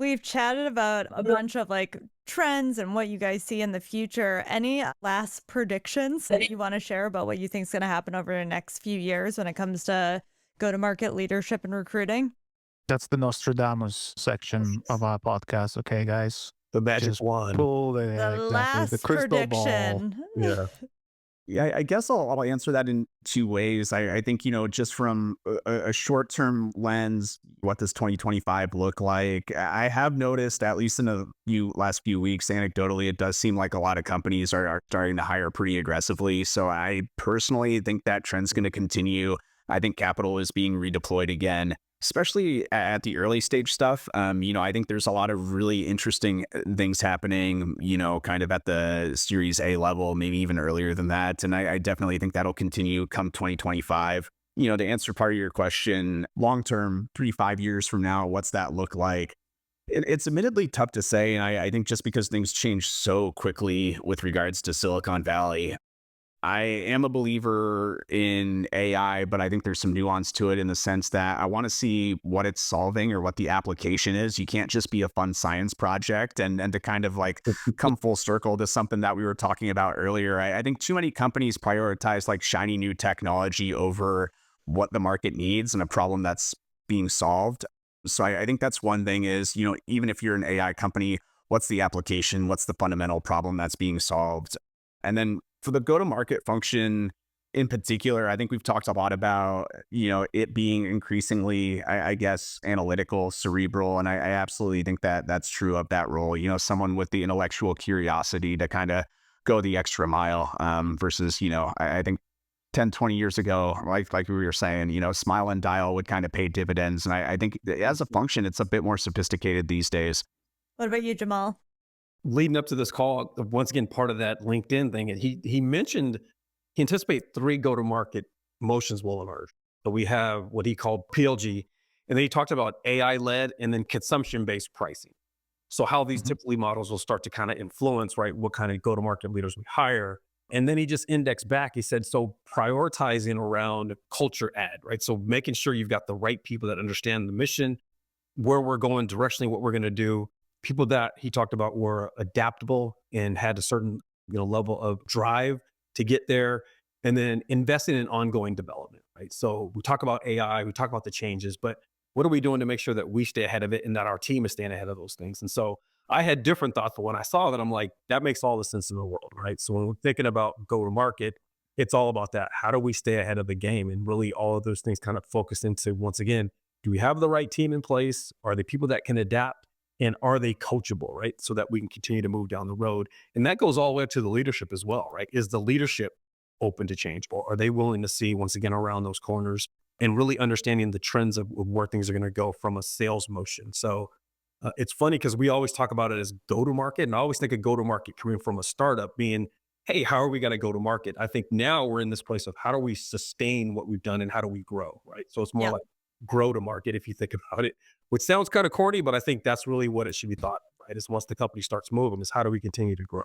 We've chatted about a bunch of like trends and what you guys see in the future. Any last predictions that you want to share about what you think is going to happen over the next few years when it comes to go to market leadership and recruiting? That's the Nostradamus section of our podcast. Okay, guys, The magic just wand. pull The exactly the last crystal ball. prediction. Yeah. Yeah, I guess I'll answer that in two ways. I think, just from a short-term lens, what does 2025 look like? I have noticed, at least in the last few weeks, anecdotally, it does seem like a lot of companies are starting to hire pretty aggressively. So I personally think that trend's going to continue. I think capital is being redeployed again, especially at the early stage stuff. I think there's a lot of really interesting things happening, kind of at the Series A level, maybe even earlier than that. And I definitely think that'll continue come 2025. To answer part of your question, long term, 3 to 5 years from now, what's that look like? It's admittedly tough to say. And I think just because things change so quickly with regards to Silicon Valley, I am a believer in AI, but I think there's some nuance to it in the sense that I want to see what it's solving or what the application is. You can't just be a fun science project. And to kind of like come full circle to something that we were talking about earlier, I think too many companies prioritize like shiny new technology over what the market needs and a problem that's being solved. So I think that's one thing is, even if you're an AI company, what's the application? What's the fundamental problem that's being solved? And then for the go-to-market function in particular, I think we've talked a lot about, it being increasingly, I guess, analytical, cerebral. And I absolutely think that that's true of that role, someone with the intellectual curiosity to kind of go the extra mile versus, I think 10, 20 years ago, like we were saying, smile and dial would kind of pay dividends. And I think as a function, it's a bit more sophisticated these days. What about you, Jamal? Leading up to this call, once again, part of that LinkedIn thing, he mentioned he anticipates 3 go-to-market motions will emerge. So we have what he called PLG, and then he talked about AI-led and then consumption-based pricing. So how these typically models will start to kind of influence, right, what kind of go-to-market leaders we hire. And then he just indexed back. He said, so prioritizing around culture add, right? So making sure you've got the right people that understand the mission, where we're going directionally, what we're going to do. People that he talked about were adaptable and had a certain level of drive to get there, and then investing in ongoing development, right? So we talk about AI, we talk about the changes, but what are we doing to make sure that we stay ahead of it and that our team is staying ahead of those things? And so I had different thoughts, but when I saw that, I'm like, that makes all the sense in the world, right? So when we're thinking about go to market, it's all about that. How do we stay ahead of the game? And really all of those things kind of focus into, once again, do we have the right team in place? Are they people that can adapt? And are they coachable, right? So that we can continue to move down the road. And that goes all the way up to the leadership as well, right? Is the leadership open to change? Or are they willing to see, once again, around those corners and really understanding the trends of where things are going to go from a sales motion? So it's funny because we always talk about it as go-to-market. And I always think of go-to-market coming from a startup being, hey, how are we going to go to market? I think now we're in this place of how do we sustain what we've done and how do we grow, right? So it's more like grow to market if you think about it, which sounds kind of corny, but I think that's really what it should be thought, right? Is once the company starts moving, is how do we continue to grow?